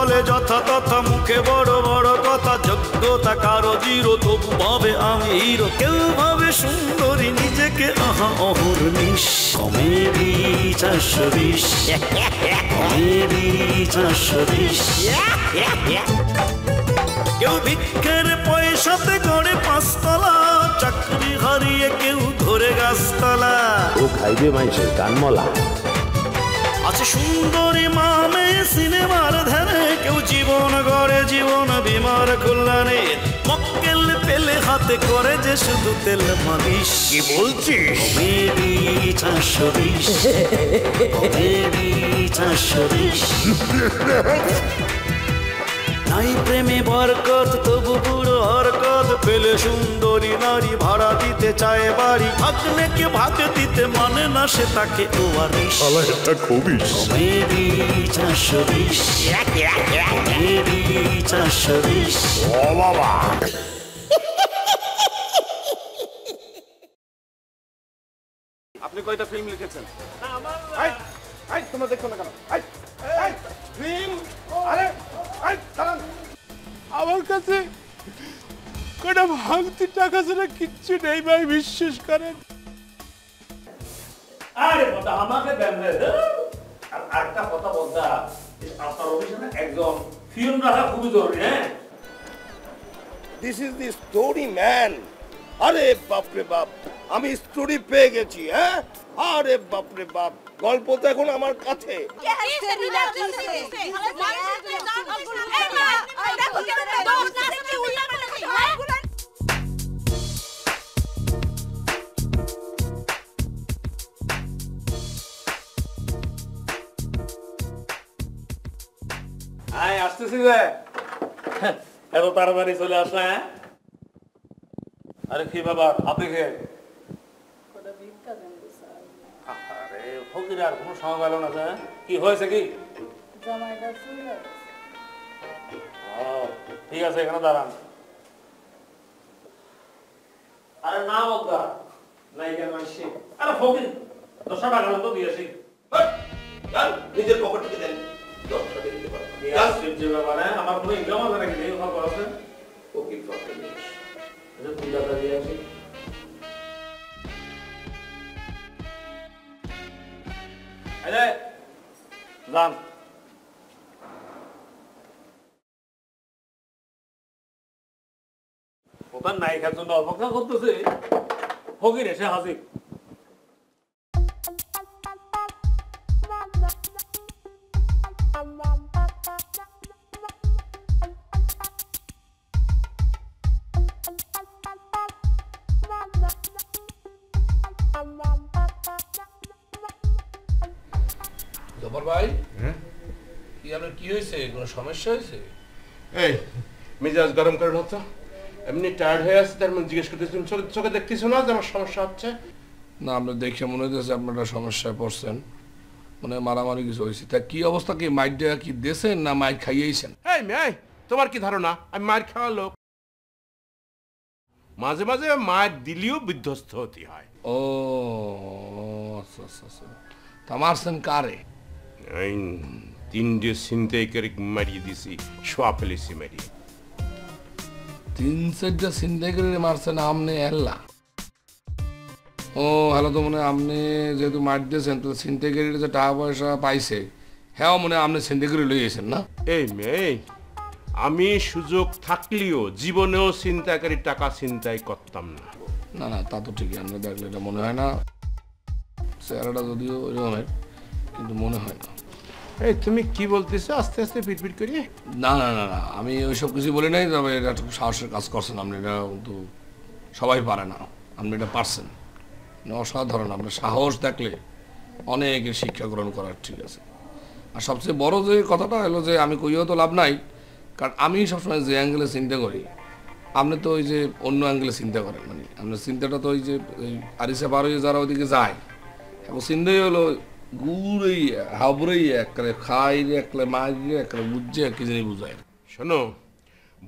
বলে যথা তথা মুখে বড় বড় কথা যোগ্যতা কারো জিরো তবু ভাবে আমি হিরো কেউ ভাবে সুন্দরী নিজেকে আহা অহর্নিশ কমেডি 420 কমেডি 420 কেউ ভিক্ষের পয়সাতে গড়ে 5 তলা চাকরি হারিয়ে কেউ ধরে গাছতলা ও খাইবে মানুষের কানমলা আছে সুন্দরী মামে সিনেমার ধারে কেউ জীবন গড়ে জীবন বিমার কল্যাণে মক্কেল পেলে হাতে করে যে শুধু তেল মালিশ কি বলছিস কমেডি 420 কমেডি 420 নাই প্রেমে বরকত তবু বুড়ো হরকত পেলে সুন্দরী নারী ভাড়া দিতে চায় বাড়ি ভাগ্নেকে ভাগ দিতে মানে না সে তাকে ওয়ারিশ কমেডি 420 কমেডি 420 ও বাবা আপনি কয়টা ফিল্ম লিখেছেন? তোমরা দেখো না কেন? ফিল্ম আরে আমার কাছে কয়টা ভাঙতি টাকা ছাড়া কিচ্ছু নেই ভাই, বিশ্বাস করেন। আরে কথা আমাকে দেন রে। আর আরেকটা কথা বলতা, আপনার অফিসে একজন ফিল্ম রাখা খুবই জরুরি। হ্যাঁ, this is the story man. আরে বাপ রে বাপ, আমি স্টোরি পেয়ে গেছি। হ্যাঁ, আরে বাপ রে বাপ, গল্প তো এখন আমার কাছে। আসতেছি যে এত তাড়াতাড়ি চলে আসলে। হ্যাঁ, আরে কি বাবা, আপনি কে? আরে ফকির, আর কোনো সময় পেল না। কি হয়েছে? কি ঠিক আছে, এখানে দাঁড়ান। আরে না বলতা নাই কেন আসছি? আরে ফকির, 10 টাকা তো দিয়েছি। নিজের পকেট থেকে দেন। আমার কোনো ইনকাম আছে নাকি? ফকির ফকির 2 টাকা দিয়ে আসি। যান। ওখান নায়িকার জন্য অপেক্ষা করতেছে, ফকির এসে হাজির। জবর ভাই, কি আপনার কি হয়েছে? কোনো সমস্যা হয়েছে? এই মেজাজ গরম করে হতো, এমনি টায়ার্ড হয়ে আছে, তার মানে জিজ্ঞেস করতেছি চোখে দেখতেছো না যে আমার সমস্যা হচ্ছে? না, আমরা দেখে মনে হচ্ছে আপনারা সমস্যায় পড়ছেন, মানে মারামারি কিছু হয়েছে। তা কি অবস্থা? কি মাইট দেওয়া কি দিয়েছেন না মাইট খাইয়েছেন? এই মেয়ে, তোমার কি ধারণা আমি মায়ের খাওয়া লোক? মাঝে মাঝে মায়ের দিলেও বিধ্বস্ত হতে হয়। ও আচ্ছা আচ্ছা আচ্ছা। তা মারছেন কারে? 3 ছিনতাই করে মারিয়ে দিছি, শোয়া ফেলেছি মারিয়ে। 3-4টা ছিনতাই করে মারছেন আমনে? এল্লা ও হ্যালো, তো মনে আপনি যেহেতু মার দিয়েছেন তাহলে ছিনতাইকারীরা যে টাকা পয়সা পাইছে, হ্যাঁ মনে আপনি ছিনতাই করে লইয়েছেন না? এই মেয়ে, আমি সুযোগ থাকলেও জীবনেও ছিনতাইকারী টাকা ছিনতাই করতাম না। না না, তা তো ঠিকই, আপনি দেখলে এটা মনে হয় না। চেহারাটা যদিও ওই রকমের, কিন্তু মনে হয় না। এই তুমি কি বলতেছো আস্তে আস্তে পিটপিট করি? না না না না, আমি ওইসব কিছু বলি নাই। তবে এটা একটু সাহসের কাজ করছেন আপনি, এটা কিন্তু সবাই পারে না, আপনি এটা পারছেন, অসাধারণ। আপনার সাহস দেখলে অনেকের শিক্ষা গ্রহণ করার। ঠিক আছে, আর সবচেয়ে বড় যে কথাটা হলো যে আমি কইও তো লাভ নাই, কারণ আমি সবসময় যে অ্যাঙ্গেলে চিন্তা করি, আপনি তো ওই যে অন্য অ্যাঙ্গেলে চিন্তা করেন। মানে আপনার চিন্তাটা তো ওই যে আরিসা পার হয়ে যারা ওইদিকে যায়, এখন চিন্তাই হলো গুড়ই হাবড়েই একবারে খাই রে, একলে মাই রে, একলে বুঝছে কি জানি বুঝায়। শোনো,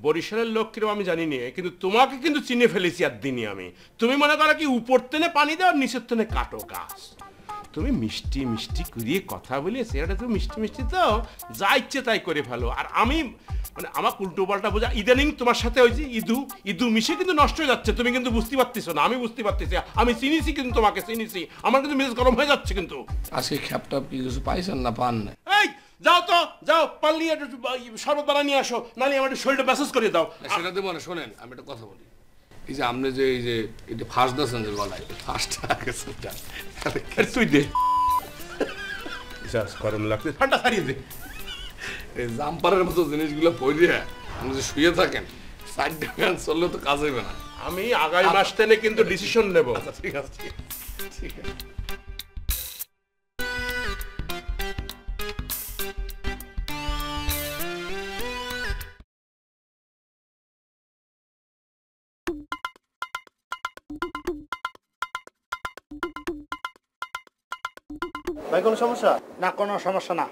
বরিশালের লোক কিরকম আমি জানি না, কিন্তু তোমাকে কিন্তু চিনে ফেলেছি আর দিনই আমি। তুমি মনে করো কি উপর তেনে পানি দাও, নিচের তেনে কাটো গাছ। তুমি মিষ্টি মিষ্টি করিয়ে কথা বলে চেহারাটা তুমি মিষ্টি মিষ্টি তো যা ইচ্ছে তাই করে ফেলো। আর আমি মানে আমার উল্টো পাল্টা বোঝা ইদানিং তোমার সাথে ওই যে ইদু মিশে কিন্তু নষ্ট হয়ে যাচ্ছে। তুমি কিন্তু বুঝতে পারতেছো না, আমি বুঝতে পারতেছি। আমি চিনিছি কিন্তু তোমাকে চিনিছি, আমার কিন্তু মেজাজ গরম হয়ে যাচ্ছে কিন্তু। আজকে খ্যাপটা কি কিছু পাইছেন না পান না? এই যাও তো যাও, পারলি একটু শরবত বানা নিয়ে আসো, নাহলে আমার শরীরটা মেসেজ করে দাও। সেটা দেবো না, শোনেন আমি একটা কথা বলি। এই যে আপনি যে এই যে এটা ফাঁস দিয়েছেন যে গলায়, ফাঁসটা আগে সেটা তুই দে, গরম লাগছে, ঠান্ডা ছাড়িয়ে দে। এই জাম্পারের মতো জিনিসগুলো পড়ে আপনি যে শুয়ে থাকেন, সাইডটা ফ্যান চললে তো কাজ হইবে না। আমি আগামী মাস থেকে কিন্তু ডিসিশন নেব। ঠিক আছে ঠিক আছে। ভাই কোনো সমস্যা? না কোনো সমস্যা না।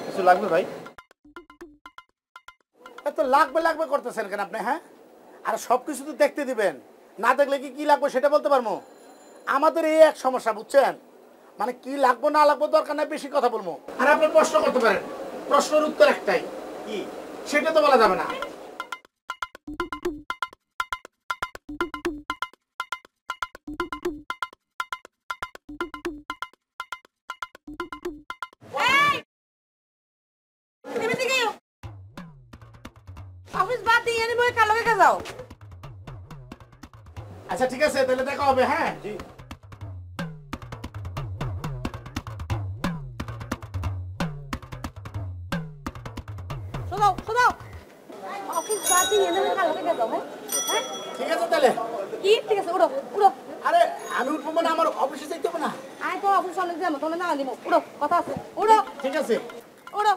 কিছু লাগবে ভাই? এত লাগবে লাগবে করতেছেন কেন আপনি? হ্যাঁ, আর সব কিছু তো দেখতে দিবেন, না দেখলে কি লাগবে সেটা বলতে পারবো? আমাদের এই এক সমস্যা বুঝছেন, মানে কি লাগবো না লাগবো দরকার নাই বেশি কথা বলবো। আর আপনি প্রশ্ন করতে পারেন, প্রশ্নের উত্তর একটাই, কি সেটা তো বলা যাবে না। আচ্ছা ঠিক আছে, তাহলে দেখা হবে। হ্যাঁ জি। ঠিক আছে তাহলে। কি ঠিক আছে, উড়ো উড়ো। আরে আমি উঠবো মানে আমার অফিসে যেতে হবে না? আয় তো অফিস অনেক যাবো, তোমরা না দিব। উড়ো, কথা আছে, উড়ো। ঠিক আছে উড়ো।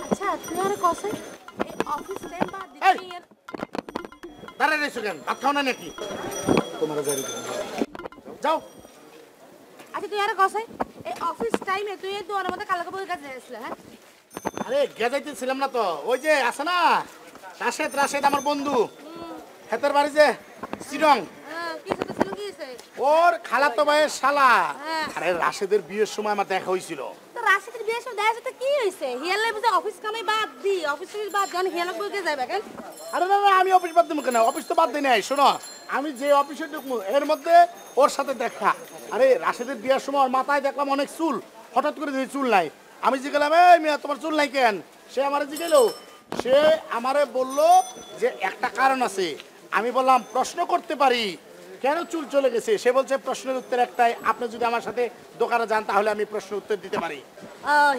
আচ্ছা তুই আরে কসে এই অফিস টাইম বাদ দিবি এর দাঁড়ায় রয়েছো কেন? ভাত খাও না নাকি? তোমার যাও। আচ্ছা তুই আরে কসে এই অফিস টাইমে তুই এই দোয়ারের মধ্যে কালকে বই কাছে আসলে? হ্যাঁ আরে গেজাইতেছিলাম না তো, ওই যে আছে না রাশেদ আমার বন্ধু, হেতের বাড়ি যে সিরং, কি সাথে ছিল কি হইছে? ওর খালাতো ভাইয়ের শালা। হ্যাঁ। আরে রাশেদের বিয়ের সময় আমার দেখা হয়েছিল। তো রাশিদের বিয়ের সময় দেখা যেতে কি হইছে? হিয়ালে বুঝে অফিস কামে বাদ দি, অফিস থেকে বাদ জান হিয়ালে বইতে যাবে কেন? আরে না আমি অফিস বাদ দেবো কেন? অফিস তো বাদ দিই নাই। শোনো, আমি যে অফিসে ঢুকবো এর মধ্যে ওর সাথে দেখা। আরে রাশেদের বিয়ের সময় ওর মাথায় দেখলাম অনেক চুল, হঠাৎ করে দেখি চুল নাই। আমি জিজ্ঞাসা, এই মিয়া তোমার চুল নাই কেন? সে আমারে জিজ্ঞেলো, সে আমারে বললো যে একটা কারণ আছে। আমি বললাম প্রশ্ন করতে পারি, কেন চুল চলে গেছে? সে বলছে প্রশ্নের উত্তর একটাই, আপনি যদি আমার সাথে দোকানে যান তাহলে আমি প্রশ্নের উত্তর দিতে পারি।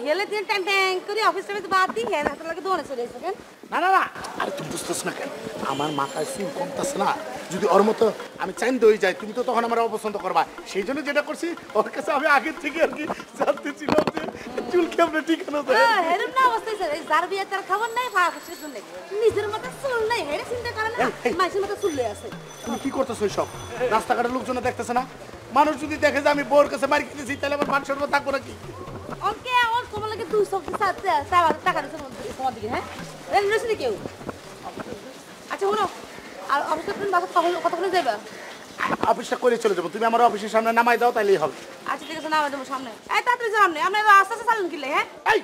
হিয়ালে দিন টাইম টাইম করে অফিস টাইমে বাদ দি হেন হাতে লাগে দোয়ারে চলে এসে কেন? না না না, আরে তুমি বুঝতেছ না কেন? আমার মাথায় চুল কমতেছে না। যদি ওর মতো আমি চাইন্দ হয়ে যাই, তুমি তো তখন আমার অপছন্দ করবা। সেই জন্য যেটা করছি, ওর কাছে আমি আগের থেকে আর কি জানতে ছিলাম যে চুল কেমন ঠিকানো যায়। এরকম না অবস্থায় স্যার, এই যার বিয়ে তার খবর নাই, ভাড়া খুশির জন্য নিজের মতো চুল নাই, হেরে চিন্তা করে না, মাইসের মতো চুল লয়ে আছে। তুমি কি করতেছো সব? রাস্তাঘাটের লোকজন দেখতেছে না? মানুষ যদি দেখে যে আমি বোর কাছে মারি খেতেছি, তাহলে আমার মান সম্মান থাকবো নাকি? ওকে ওর তোমার লাগে 200 টাকা দিতে তোমার দিকে। হ্যাঁ রেস্টুরেন্টে কেউ? আচ্ছা বলো, আর অফিসে তুমি বাসা কতক্ষণে যাবে? অফিসটা করে চলে যাবো, তুমি আমার অফিসের সামনে নামাই দাও তাইলেই হবে। আচ্ছা ঠিক আছে, নামাই দেবো সামনে। এই তাড়াতাড়ি যাও, সামনে আমরা আস্তে আস্তে চালুন কিনলে। হ্যাঁ এই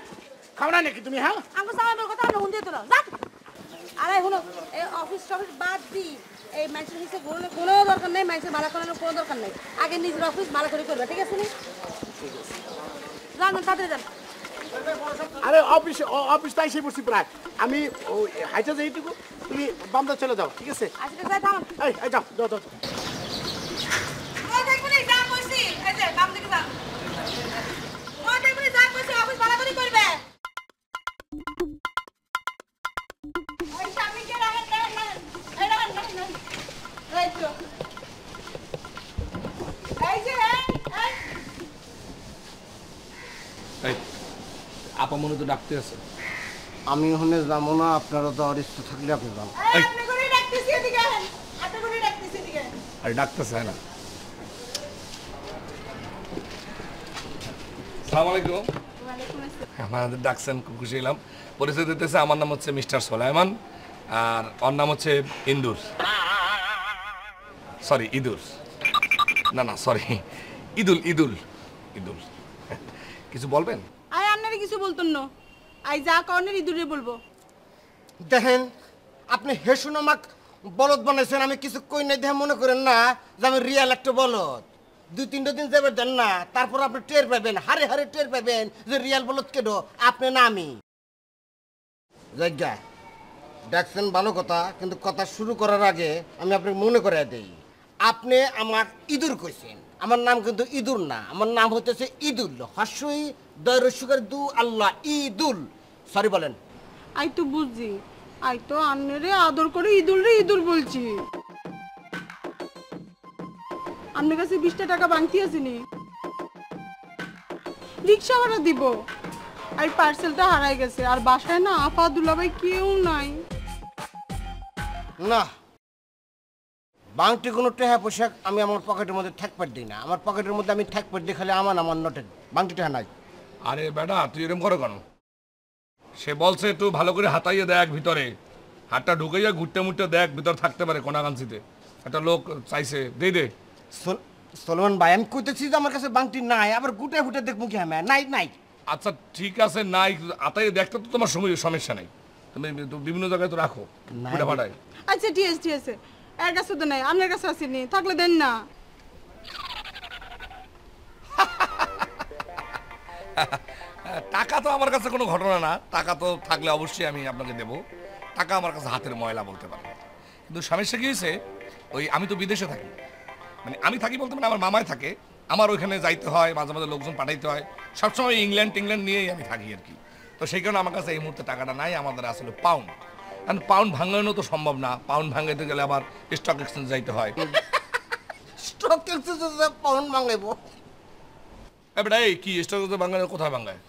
খাও না নাকি তুমি? হ্যাঁ আমার সামনে কথা আমরা হুন দিয়ে তো না। আরে শুনো, এই অফিস বাদ দি, এই মানুষের হিসেবে কোনো দরকার নেই, মানুষের ভাড়া করানোর কোনো দরকার নেই। আগে নিজের অফিস ভাড়া করে করবে, ঠিক আছে? যান তাড়াতাড়ি যান। আরে অফিস তাই সেই বসছি প্রায়। আমি ওই হাইটা যাই এইটুকু, তুমি বামদা চলে যাও, ঠিক আছে? আচ্ছা ঠিক আছে, থামান। এই যাও যাও যাও। ওই দেখুন এই যা কইছি, এই যে বাম দিকে যান। ওই দেখুন যা কইছি, অফিস ভাড়া করে করবে। ওই সামনে কে রাখেন এই রাখেন। এই তো এই যে এই আপা মনে তো ডাকতে আছে। আমি ওখানে যাবো না, আপনারা তো অরিষ্ট থাকলে আপনি যান। আপনি করে ডাকতেছি এদিকে আহেন, আপনি করে ডাকতেছি এদিকে। আরে ডাকতেছে না। আসসালামু আলাইকুম। ওয়ালাইকুম আসসালাম। আমাদের ডাকছেন, খুব খুশি হলাম। পরিচয় দিতেছে, আমার নাম হচ্ছে মিস্টার সোলাইমান, আর ওর নাম হচ্ছে ইন্দুর, সরি ইঁদুর, না না সরি ইদুল ইদুল ইদুল। কিছু বলবেন? আয় আপনারে কিছু বলতেন না, আই যা কর্নের ইঁদুরে বলবো। দেখেন আপনি হেসুন আমাক বলদ বানাইছেন, আমি কিছু কই নাই দেখে মনে করেন না যে আমি রিয়াল একটা বলদ। 2-3 দিন যাবে দেন না, তারপর আপনি টের পাবেন, হারে হারে টের পাবেন যে রিয়াল বলদ কেন আপনি না আমি। জায়গা দেখছেন ভালো কথা, কিন্তু কথা শুরু করার আগে আমি আপনাকে মনে করে দেই, আপনি আমার ইঁদুর কইছেন, আমার নাম কিন্তু ইঁদুর না, আমার নাম হতেছে ইদুল, হাসুই দয়রসুকার দু আল্লাহ ইদুল। সরি বলেন। আই তো বুঝছি, আই তো আন্নেরে আদর করে ইঁদুর রে ইঁদুর বলছি। আপনার কাছে 20টা টাকা বাংতি আসেনি, রিক্সা ভাড়া দিব। আর পার্সেলটা হারাই গেছে, আর বাসায় না আপা দুলাভাই কেউ নাই। না বাংটি কোনো টেহা পোশাক আমি আমার পকেটের মধ্যে ঠেকপাট দিই না, আমার পকেটের মধ্যে আমি ঠেকপাট দিই খালি আমার নোটের বাংটি টেহা নাই। আরে বেটা তুই এরকম করো কেন? সে বলছে একটু ভালো করে হাতাইয়ে দেখ ভিতরে, হাতটা ঢুকাইয়া ঘুরতে মুটতে দেখ ভিতর থাকতে পারে কোনাকাঞ্চিতে। একটা লোক চাইছে, দে দে। সলমান ভাই আমি কইতেছি যে আমার কাছে বাংটি নাই, আবার গুটে ফুটে দেখবো কি আমি নাই নাই। আচ্ছা ঠিক আছে নাই, হাতাইয়ে দেখতে তো তোমার সমস্যা নাই, তুমি বিভিন্ন জায়গায় তো রাখো ফুটে ফাটায়। আচ্ছা ঠিক আছে ঠিক আছে, এর কাছে তো নাই, আপনার কাছে আসেনি, থাকলে দেন না। টাকা তো আমার কাছে কোনো ঘটনা না, টাকা তো থাকলে অবশ্যই আমি আপনাকে দেবো, টাকা আমার কাছে হাতের ময়লা বলতে পারেন। কিন্তু সমস্যা কি হয়েছে, ওই আমি তো বিদেশে থাকি, মানে আমি থাকি বলতে মানে আমার মামাই থাকে, আমার ওইখানে যাইতে হয়, মাঝে মাঝে লোকজন পাঠাইতে হয়, সবসময় ইংল্যান্ড টিংল্যান্ড নিয়েই আমি থাকি আর কি। তো সেই কারণে আমার কাছে এই মুহূর্তে টাকাটা নাই, আমাদের আসলে পাউন্ড, কারণ পাউন্ড ভাঙানো তো সম্ভব না, পাউন্ড ভাঙাইতে গেলে আবার স্টক এক্সচেঞ্জ যাইতে হয়। স্টক এক্সচেঞ্জে পাউন্ড ভাঙাইবো? এবার এই কি স্টক ভাঙানো কোথায় ভাঙায়?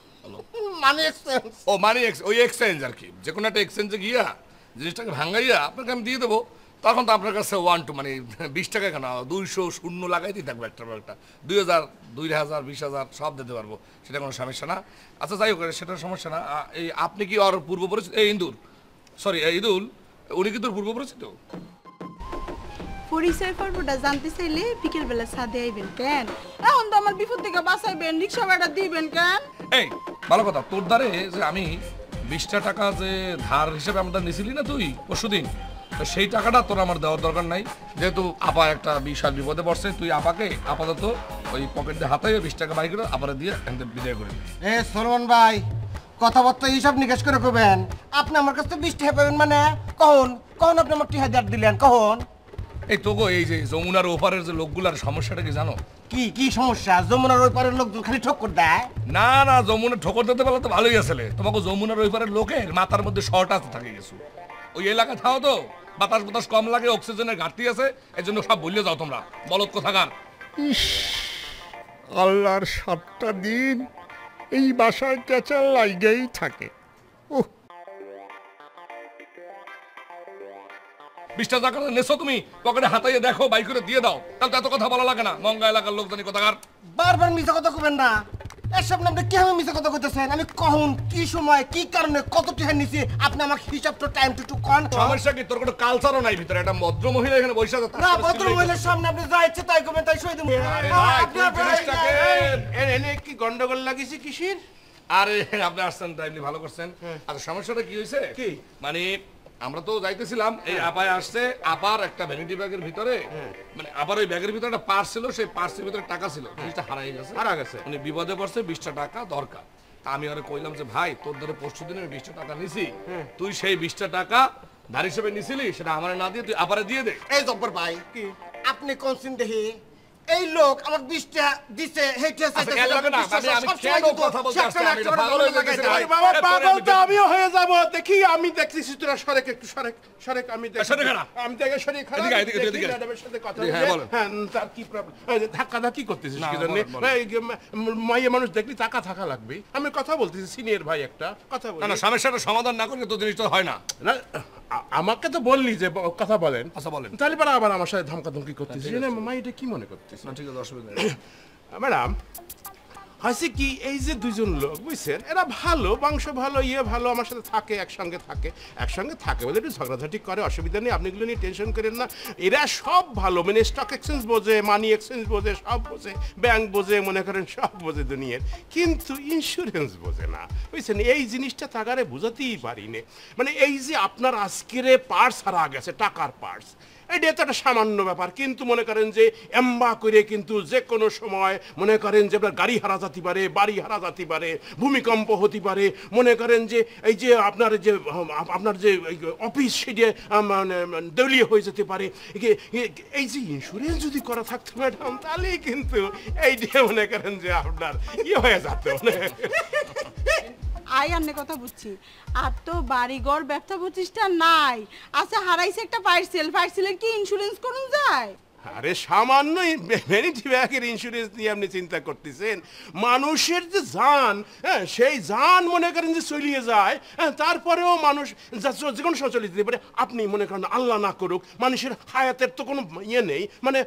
Money exchange. ও মানি ওই এক্সচেঞ্জ আর কি, যে কোনো একটা এক্সচেঞ্জে গিয়া জিনিসটাকে ভাঙাইয়া আপনাকে আমি দিয়ে দেবো, তখন তো আপনার কাছে 1 to মানে 20 টাকা কেন 200 শূন্য লাগাইতেই থাকবো একটা 2000 2000 20,000 সব দিতে পারবো, সেটা কোনো সমস্যা না। আচ্ছা যাই হোক সেটার সমস্যা না। এই আপনি কি ওর পূর্ব পরিচিত? এই ইন্দুর সরি ইদুল, উনি কি তোর পূর্ব পরিচিত? পরিচয় পর্বটা জানতে চাইলে বিকেল বেলা সাথে আইবেন কেন? এখন তো আমার বিপদ থেকে বাঁচাইবেন, রিক্সা ভাড়া দিবেন কেন? এই ভালো কথা, তোর দ্বারে যে আমি 20টা টাকা যে ধার হিসেবে আমরা নিছিলি না তুই পরশুদিন, তো সেই টাকাটা তোর আমার দেওয়ার দরকার নাই, যেহেতু আপা একটা বিশাল বিপদে পড়ছে, তুই আপাকে আপাতত ওই পকেট দিয়ে হাতাই 20 টাকা বাই করে আপারে দিয়ে বিদায় করে। এ সলমান ভাই কথাবার্তা হিসাব নিকাশ করে কবেন, আপনি আমার কাছে 20 টাকা পাবেন মানে কখন কখন আপনি আমার 3000 দিলেন কখন? এই তোগো এই যে যমুনার ওপারের যে লোকগুলার সমস্যাটা কি জানো? কি কি সমস্যা? যমুনার ওই পারের লোক খালি ঠক্কর দেয়? না না যমুনার ঠোকর দিতে পারলে তো ভালোই আসলে, তোমাকে যমুনার ওই পারের লোকের মাথার মধ্যে শর্ট আছে থাকে গেছো, ওই এলাকা থাও তো বাতাস বাতাস কম লাগে, অক্সিজেনের ঘাটতি আছে, এই জন্য সব ভুলে যাও তোমরা বলদ কোথাকার। আল্লাহর 7টা দিন এই বাসায় চেঁচাল লাইগেই থাকে। 20টা টাকা নেছো তুমি, পকেটে হাতাইয়ে দেখো বাই করে দিয়ে দাও, তাহলে এত কথা বলা লাগে না। মঙ্গা এলাকার লোক জানি কোথাকার। বারবার মিথ্যা কথা কবেন না, এসব না আপনি কেন মিথ্যা কথা কইতেছেন? আমি কখন কি সময় কি কারণে কত টাকা নিছি আপনি আমাকে হিসাব তো টাইম টু কোন। সমস্যা কি তোর কোনো কালচারও নাই ভিতরে? একটা ভদ্র মহিলা এখানে বসে আছে, না ভদ্র মহিলার সামনে আপনি যা ইচ্ছে তাই করবেন, তাই সই দেব। আরে ভাই তুই জিনিসটাকে এনে কি গন্ডগোল লাগিয়েছে কিসির? আরে আপনি আসছেন টাইমলি ভালো করছেন। আর সমস্যাটা কি হয়েছে কি মানে আমরা তো যাইতেছিলাম, এই আপায় আসছে, আপার একটা ভ্যানিটি ব্যাগের ভিতরে মানে আপার ওই ব্যাগের ভিতরে একটা পার্স ছিল, সেই পার্সের ভিতরে টাকা ছিল, জিনিসটা হারা গেছে। উনি বিপদে পড়ছে, 20টা টাকা দরকার। আমি আরে কইলাম যে ভাই তোর ধরে পরশু দিনে 20টা টাকা নিছি, তুই সেই 20টা টাকা ধার হিসেবে নিছিলি, সেটা আমারে না দিয়ে তুই আপারে দিয়ে দে। এই জব্বর ভাই কি আপনি কোন সিন দেখি এই লোক আমাকে 20টা দিছে, হেইটা চাইতে বাবা পাগল তো আমিও হয়ে যাব। দেখি আমি দেখতেছি তোরা সরেক একটু সরেক সরেক আমি আমি দেখে সরে খারাপ সাথে কথা হ্যাঁ তার কি প্রবলেম? ধাক্কা ধাক্কি করতেছিস কি জন্য? মাইয়া মানুষ দেখলি টাকা থাকা লাগবে। আমি কথা বলতেছি সিনিয়র ভাই একটা কথা বলি না, সমস্যাটা সমাধান না করলে তো জিনিসটা হয় না। না আমাকে তো বললি যে কথা বলেন। আচ্ছা বলেন। তাহলে পরে আবার আমার সাথে ধমকাধমকি করতেছিস, মা এটা কি মনে করতেছিস? না ঠিক আছে অসুবিধা নেই। ম্যাডাম হয়েছে কি এই যে দুজন লোক বুঝছেন এরা ভালো বংশ ভালো ভালো আমার সাথে থাকে একসঙ্গে থাকে বলে একটু ঝগড়াঝাটি করে অসুবিধা নেই আপনি এগুলো নিয়ে টেনশন করেন না এরা সব ভালো মানে স্টক এক্সচেঞ্জ বোঝে মানি এক্সচেঞ্জ বোঝে সব বোঝে ব্যাংক বোঝে মনে করেন সব বোঝে দুনিয়ার কিন্তু ইন্স্যুরেন্স বোঝে না বুঝছেন এই জিনিসটা তাগারে বুঝাতেই পারি না মানে এই যে আপনার আজকের পার্স হারা গেছে টাকার পার্স এটা তো একটা সামান্য ব্যাপার কিন্তু মনে করেন যে এম্বা করে কিন্তু যে কোনো সময় মনে করেন যে আপনার গাড়ি হারা যেতে পারে বাড়ি হারা যেতে পারে ভূমিকম্প হতে পারে মনে করেন যে এই যে আপনার যে অফিস সেটা মানে দেউলিয়া হয়ে যেতে পারে এই যে ইন্স্যুরেন্স যদি করা থাকতো ম্যাডাম তাহলে কিন্তু এইটা মনে করেন যে আপনার হয়ে যেত আই আন্নে কথা বুঝছি আর তো বাড়িঘর ব্যবসা প্রতিষ্ঠান নাই আচ্ছা হারাইছে একটা পার্সেলের কি ইন্স্যুরেন্স করুন যায় আরে সামান্য ভ্যানিটি ব্যাগের ইন্স্যুরেন্স নিয়ে আপনি চিন্তা করতেছেন মানুষের যে জান সেই জান মনে করেন যে চলিয়ে যায় তারপরেও মানুষ যে কোনো সময় চলে যেতে পারে আপনি মনে করেন আল্লাহ না করুক মানুষের হায়াতের তো কোনো নেই মানে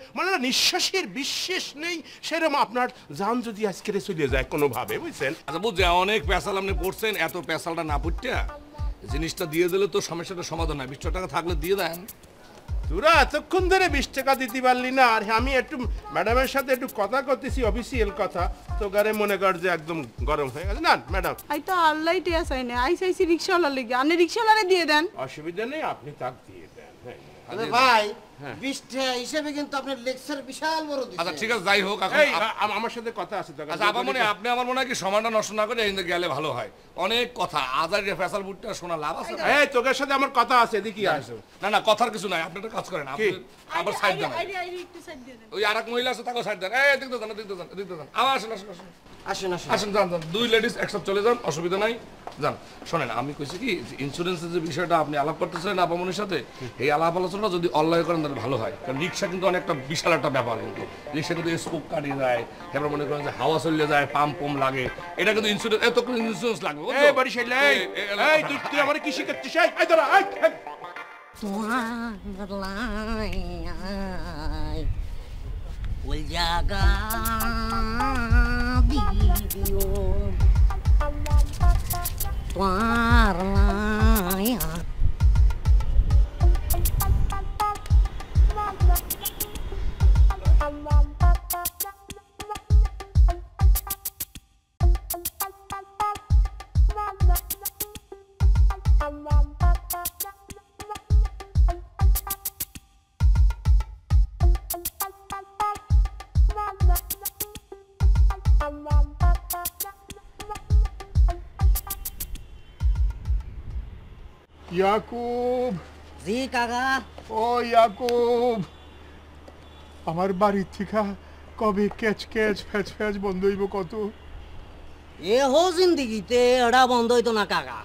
নিঃশ্বাসের বিশ্বাস নেই সেরকম আপনার জান যদি আজকে চলিয়ে যায় কোনোভাবে বুঝছেন আচ্ছা বুঝছি অনেক পেশাল আপনি করছেন এত পেশালটা না পুটটা জিনিসটা দিয়ে দিলে তো সমস্যাটা সমাধান হয় 20 টাকা থাকলে দিয়ে দেন তোরা এতক্ষণ ধরে 20 টাকা দিতে পারলি না আর আমি একটু ম্যাডামের সাথে একটু কথা করতেছি অফিসিয়াল কথা তো গারে মনে কর যে একদম গরম হয়ে গেছে না ম্যাডাম আই তো আল্লাহ টিয়া চাই না আইসি রিকশাওয়ালা লেগে আপনি রিকশাওয়ালারে দিয়ে দেন অসুবিধা নেই আপনি তাক দিয়ে দেন আরে ভাই 20 টাকা হিসেবে কিন্তু আপনার লেকচার বিশাল বড় দিছে আচ্ছা ঠিক আছে যাই হোক আমার সাথে কথা আছে আচ্ছা আপা মনে আপনি আমার মনে হয় কি সময়টা নষ্ট না করে এইদিকে গেলে ভালো হয় অনেক কথা আজারে ফেসাল বুটটা শোনা লাভ আছে এই তোর সাথে আমার কথা আছে এদিকে আসো না কথার কিছু নাই আপনি একটা কাজ করেন আপনি আবার সাইড দেন ওই আরেক মহিলা আছে তাকে সাইড দেন এই দেখতে যান আবার আসেন যান 2 লেডিস একসাথে চলে যান অসুবিধা নাই যান শোনেন আমি কইছি কি ইন্স্যুরেন্সের যে বিষয়টা আপনি আলাপ করতেছেন আপামনির সাথে এই আলাপ আলোচনা যদি অনলাইন করেন তাহলে ভালো হয় কারণ রিক্সা কিন্তু অনেকটা বিশাল একটা ব্যাপার কিন্তু রিক্সা কিন্তু স্কোপ কাটিয়ে যায় এবার মনে করেন যে হাওয়া চলে যায় পাম্প লাগে এটা কিন্তু ইন্স্যুরেন্স এত করে ইন্স্যুরেন্স লাগবে এই বাড়ি শাইলে এই তুই আমারে কি শিখাচ্ছিস এই দাঁড়া ওই জায়গা ভিডিও তোমার লায়া ইয়াকুব জি কাকা ও ইয়াকুব আমার বাড়ির থেকে কবে ক্যাচ ফ্যাচ বন্ধ হইব কত এ হো জিন্দিগিতে এটা বন্ধ হইতো না কাকা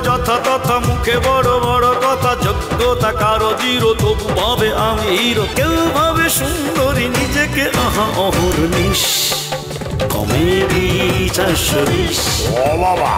যথা তথা মুখে বড় বড় কথা যোগ্যতা কারো জিরো তবু ভাবে আমি হিরো কেউ ভাবে সুন্দরী নিজেকে আহা অহর্নিশ কমেডি 420 ও বাবা